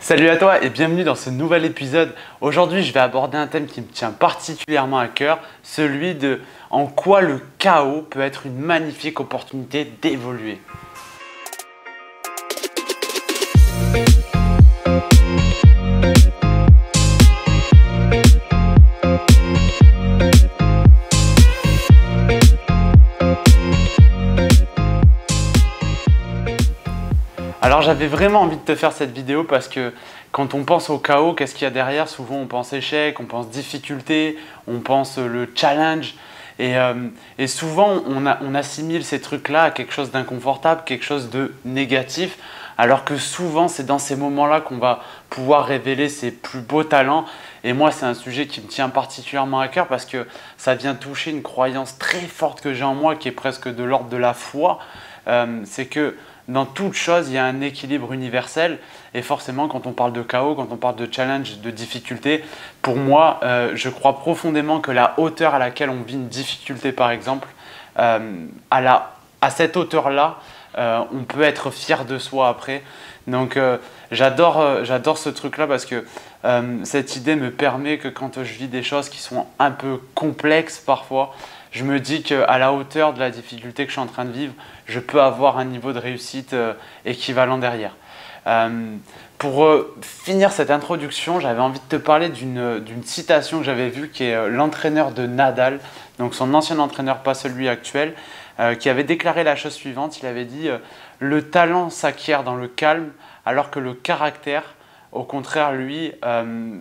Salut à toi et bienvenue dans ce nouvel épisode. Aujourd'hui, je vais aborder un thème qui me tient particulièrement à cœur, celui de en quoi le chaos peut être une magnifique opportunité d'évoluer. Alors j'avais vraiment envie de te faire cette vidéo parce que quand on pense au chaos, qu'est-ce qu'il y a derrière? Souvent on pense échec, on pense difficulté, on pense le challenge et souvent on assimile ces trucs-là à quelque chose d'inconfortable, quelque chose de négatif, alors que souvent c'est dans ces moments-là qu'on va pouvoir révéler ses plus beaux talents. Et moi c'est un sujet qui me tient particulièrement à cœur parce que ça vient toucher une croyance très forte que j'ai en moi qui est presque de l'ordre de la foi. C'est que dans toute chose, il y a un équilibre universel et forcément quand on parle de chaos, quand on parle de challenge, de difficulté, pour moi, je crois profondément que la hauteur à laquelle on vit une difficulté par exemple, à cette hauteur-là, on peut être fier de soi après. Donc j'adore ce truc-là parce que cette idée me permet que quand je vis des choses qui sont un peu complexes parfois, je me dis qu'à la hauteur de la difficulté que je suis en train de vivre, je peux avoir un niveau de réussite équivalent derrière. Pour finir cette introduction, j'avais envie de te parler d'une citation que j'avais vue qui est l'entraîneur de Nadal, donc son ancien entraîneur, pas celui actuel, qui avait déclaré la chose suivante. Il avait dit « Le talent s'acquiert dans le calme alors que le caractère, au contraire, lui,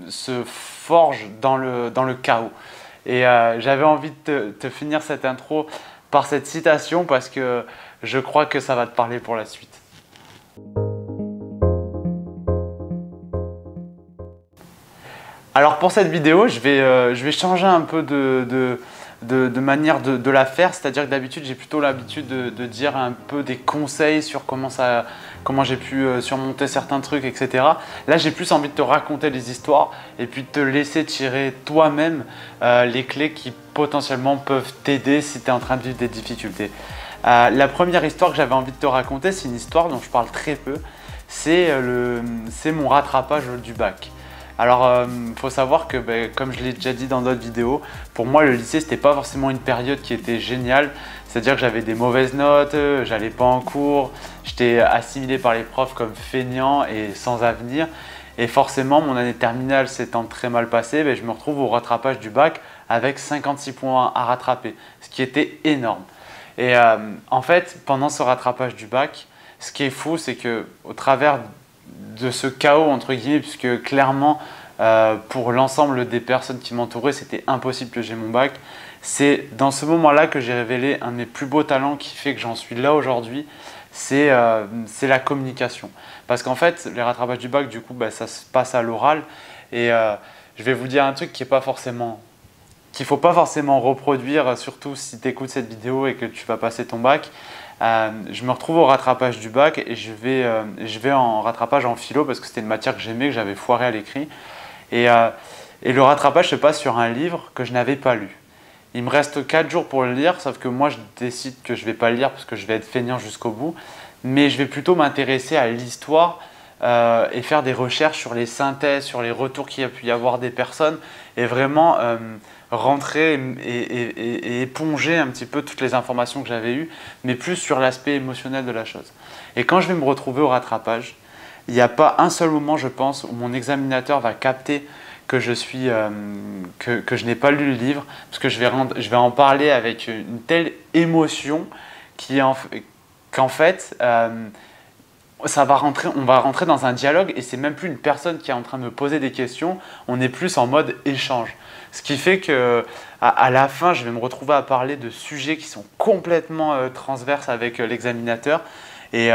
se forge dans le chaos. » Et j'avais envie de te finir cette intro par cette citation parce que je crois que ça va te parler pour la suite. Alors pour cette vidéo, je vais changer un peu de manière de la faire, c'est-à-dire que d'habitude j'ai plutôt l'habitude de dire un peu des conseils sur comment j'ai pu surmonter certains trucs, etc. Là j'ai plus envie de te raconter les histoires et puis de te laisser tirer toi-même les clés qui potentiellement peuvent t'aider si tu es en train de vivre des difficultés. La première histoire que j'avais envie de te raconter, c'est une histoire dont je parle très peu, c'est mon rattrapage du bac. Alors, il faut savoir que, comme je l'ai déjà dit dans d'autres vidéos, pour moi, le lycée, c'était pas forcément une période qui était géniale. C'est-à-dire que j'avais des mauvaises notes, j'allais pas en cours, j'étais assimilé par les profs comme feignant et sans avenir. Et forcément, mon année terminale s'étant très mal passée, je me retrouve au rattrapage du bac avec 56 points à rattraper, ce qui était énorme. Et en fait, pendant ce rattrapage du bac, ce qui est fou, c'est qu'au travers de ce chaos entre guillemets, puisque clairement pour l'ensemble des personnes qui m'entouraient c'était impossible que j'ai mon bac, c'est dans ce moment là que j'ai révélé un de mes plus beaux talents qui fait que j'en suis là aujourd'hui, c'est la communication, parce qu'en fait les rattrapages du bac du coup ça se passe à l'oral et je vais vous dire un truc qu'il ne faut pas forcément reproduire, surtout si tu écoutes cette vidéo et que tu vas passer ton bac. Je me retrouve au rattrapage du bac et je vais en rattrapage en philo parce que c'était une matière que j'aimais, que j'avais foiré à l'écrit. Et le rattrapage se passe sur un livre que je n'avais pas lu. Il me reste 4 jours pour le lire, sauf que moi je décide que je ne vais pas le lire parce que je vais être feignant jusqu'au bout. Mais je vais plutôt m'intéresser à l'histoire et faire des recherches sur les synthèses, sur les retours qu'il y a pu y avoir des personnes et vraiment rentrer et éponger un petit peu toutes les informations que j'avais eues, mais plus sur l'aspect émotionnel de la chose. Et quand je vais me retrouver au rattrapage, il n'y a pas un seul moment, je pense, où mon examinateur va capter que je n'ai pas lu le livre, parce que je vais en parler avec une telle émotion qu'en fait, on va rentrer dans un dialogue et c'est même plus une personne qui est en train de me poser des questions, on est plus en mode échange. Ce qui fait qu'à la fin, je vais me retrouver à parler de sujets qui sont complètement transverses avec l'examinateur et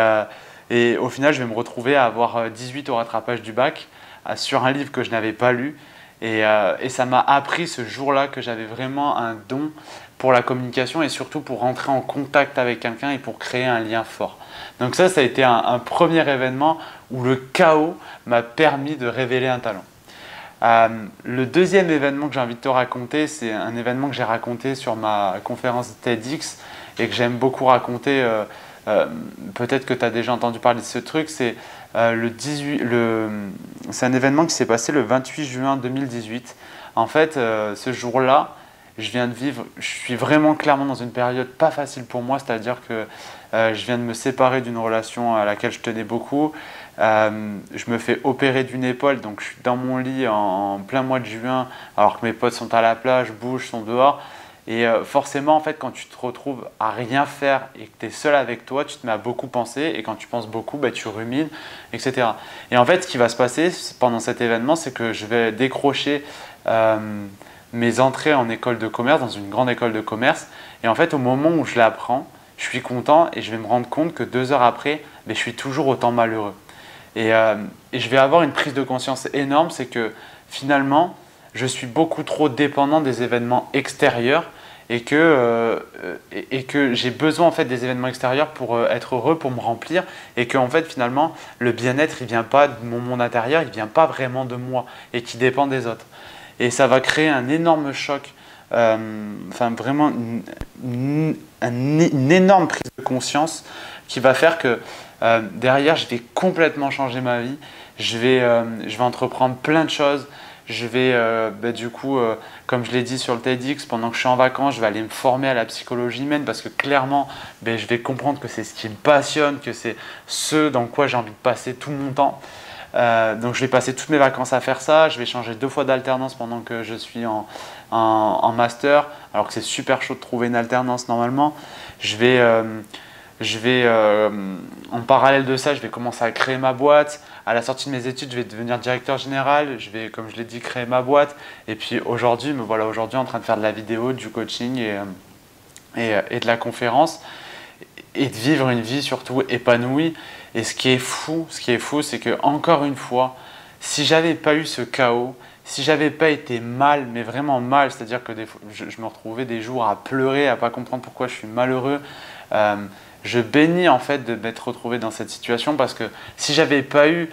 au final, je vais me retrouver à avoir 18 au rattrapage du bac sur un livre que je n'avais pas lu et ça m'a appris ce jour-là que j'avais vraiment un don pour la communication et surtout pour rentrer en contact avec quelqu'un et pour créer un lien fort. Donc ça a été un premier événement où le chaos m'a permis de révéler un talent. Le deuxième événement que j'ai envie de te raconter, c'est un événement que j'ai raconté sur ma conférence TEDx et que j'aime beaucoup raconter. Peut-être que tu as déjà entendu parler de ce truc, c'est le c'est un événement qui s'est passé le 28 juin 2018. En fait, ce jour-là, je suis vraiment clairement dans une période pas facile pour moi, c'est-à-dire que je viens de me séparer d'une relation à laquelle je tenais beaucoup. Je me fais opérer d'une épaule, donc je suis dans mon lit en plein mois de juin, alors que mes potes sont à la plage, bougent, sont dehors. Et forcément, en fait, quand tu te retrouves à rien faire et que tu es seul avec toi, tu te mets à beaucoup penser. Et quand tu penses beaucoup, bah, tu rumines, etc. Et en fait, ce qui va se passer pendant cet événement, c'est que je vais décrocher mes entrées en école de commerce, dans une grande école de commerce. Et en fait, au moment où je l'apprends, je suis content et je vais me rendre compte que 2 heures après, bah, je suis toujours autant malheureux. Et je vais avoir une prise de conscience énorme, c'est que finalement, je suis beaucoup trop dépendant des événements extérieurs et que j'ai besoin en fait des événements extérieurs pour être heureux, pour me remplir, et que en fait finalement le bien-être il vient pas de mon monde intérieur, il vient pas vraiment de moi et qui dépend des autres. Et ça va créer un énorme choc, enfin vraiment une énorme prise de conscience qui va faire que derrière je vais complètement changer ma vie, je vais entreprendre plein de choses. Je vais, du coup, comme je l'ai dit sur le TEDx, pendant que je suis en vacances, je vais aller me former à la psychologie humaine parce que clairement, je vais comprendre que c'est ce qui me passionne, que c'est ce dans quoi j'ai envie de passer tout mon temps. Donc je vais passer toutes mes vacances à faire ça. Je vais changer 2 fois d'alternance pendant que je suis en master, alors que c'est super chaud de trouver une alternance normalement. En parallèle de ça, je vais commencer à créer ma boîte. À la sortie de mes études, je vais devenir directeur général. Je vais, comme je l'ai dit, créer ma boîte. Et puis aujourd'hui, me voilà aujourd'hui en train de faire de la vidéo, du coaching et de la conférence. Et de vivre une vie surtout épanouie. Et ce qui est fou, c'est que encore une fois, si j'avais pas eu ce chaos, si j'avais pas été mal, mais vraiment mal, c'est-à-dire que des fois, je me retrouvais des jours à pleurer, à pas comprendre pourquoi je suis malheureux. Je bénis en fait de m'être retrouvé dans cette situation parce que si j'avais pas eu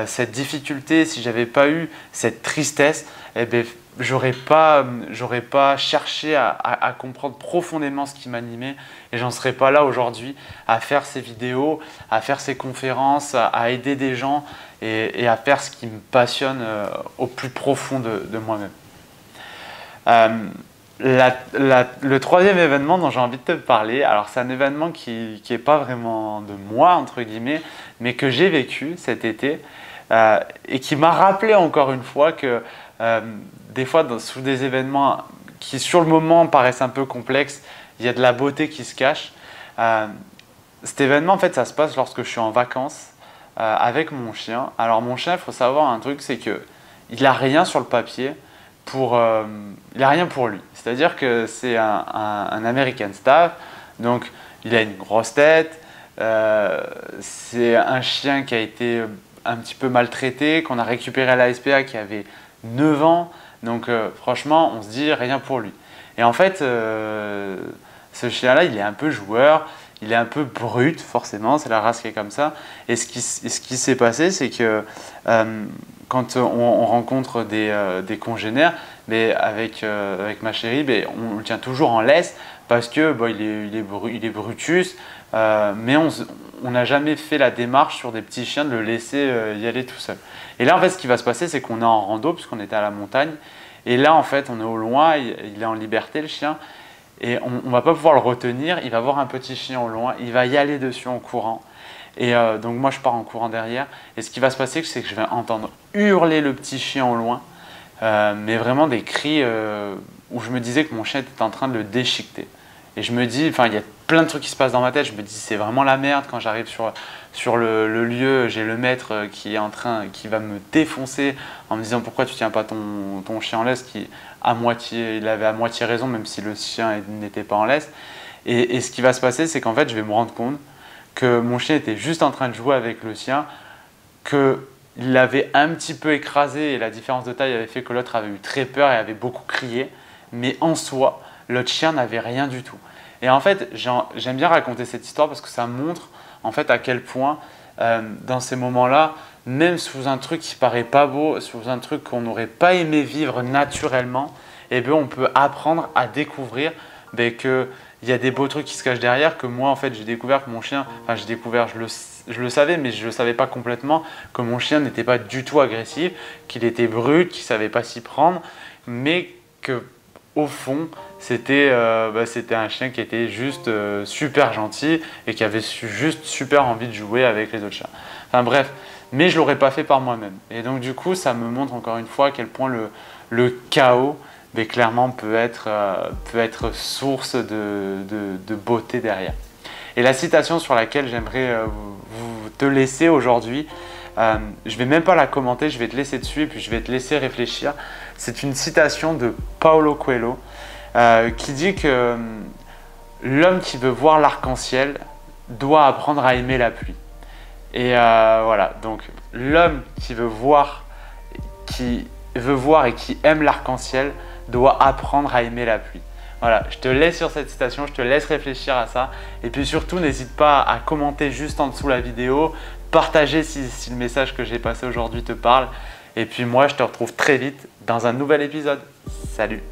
cette difficulté, si j'avais pas eu cette tristesse, eh bien, j'aurais pas cherché à comprendre profondément ce qui m'animait et j'en serais pas là aujourd'hui à faire ces vidéos, à faire ces conférences, à aider des gens et à faire ce qui me passionne au plus profond de moi-même. Le troisième événement dont j'ai envie de te parler, alors c'est un événement qui n'est pas vraiment de moi, entre guillemets, mais que j'ai vécu cet été et qui m'a rappelé encore une fois que des fois, sous des événements qui sur le moment paraissent un peu complexes, il y a de la beauté qui se cache. Cet événement, en fait, ça se passe lorsque je suis en vacances avec mon chien. Alors mon chien, il faut savoir un truc, c'est qu'il n'a rien sur le papier. Il n'a rien pour lui. C'est-à-dire que c'est un American Staff, donc il a une grosse tête, c'est un chien qui a été un petit peu maltraité, qu'on a récupéré à la SPA qui avait 9 ans, donc franchement on se dit rien pour lui. Et en fait, ce chien-là, il est un peu joueur, il est un peu brut forcément, c'est la race qui est comme ça. Et ce qui s'est passé, c'est que quand on rencontre des congénères, mais avec ma chérie, on le tient toujours en laisse parce que il est brutus, mais on n'a jamais fait la démarche sur des petits chiens de le laisser y aller tout seul. Et là, en fait, ce qui va se passer, c'est qu'on est en rando puisqu'on était à la montagne. Et là, en fait, on est au loin, il est en liberté, le chien. Et on ne va pas pouvoir le retenir, il va voir un petit chien au loin, il va y aller dessus en courant. Et donc moi je pars en courant derrière. Et ce qui va se passer, c'est que je vais entendre hurler le petit chien au loin, mais vraiment des cris où je me disais que mon chien était en train de le déchiqueter. Et je me dis, enfin il y a plein de trucs qui se passent dans ma tête, je me dis c'est vraiment la merde quand j'arrive sur le lieu, j'ai le maître qui va me défoncer en me disant pourquoi tu tiens pas ton chien en laisse, il avait à moitié raison même si le chien n'était pas en laisse. Et ce qui va se passer, c'est qu'en fait je vais me rendre compte que mon chien était juste en train de jouer avec le sien, qu'il l'avait un petit peu écrasé et la différence de taille avait fait que l'autre avait eu très peur et avait beaucoup crié, mais en soi, l'autre chien n'avait rien du tout. Et en fait, j'aime bien raconter cette histoire parce que ça montre en fait à quel point dans ces moments-là, même sous un truc qui paraît pas beau, sous un truc qu'on n'aurait pas aimé vivre naturellement, eh bien, on peut apprendre à découvrir qu'il y a des beaux trucs qui se cachent derrière, que moi en fait j'ai découvert que mon chien, enfin je le savais, mais je ne le savais pas complètement, que mon chien n'était pas du tout agressif, qu'il était brut, qu'il ne savait pas s'y prendre, mais que au fond, c'était un chien qui était juste super gentil et qui avait juste super envie de jouer avec les autres chiens. Enfin bref, mais je ne l'aurais pas fait par moi-même. Et donc du coup, ça me montre encore une fois à quel point le chaos clairement peut être source de beauté derrière. Et la citation sur laquelle j'aimerais te laisser aujourd'hui, je ne vais même pas la commenter, je vais te laisser dessus et puis je vais te laisser réfléchir. C'est une citation de Paulo Coelho qui dit que l'homme qui veut voir l'arc-en-ciel doit apprendre à aimer la pluie. Et voilà, donc l'homme qui veut voir et qui aime l'arc-en-ciel doit apprendre à aimer la pluie. Voilà, je te laisse sur cette citation, je te laisse réfléchir à ça. Et puis surtout, n'hésite pas à commenter juste en dessous la vidéo, partager si le message que j'ai passé aujourd'hui te parle. Et puis moi, je te retrouve très vite dans un nouvel épisode. Salut!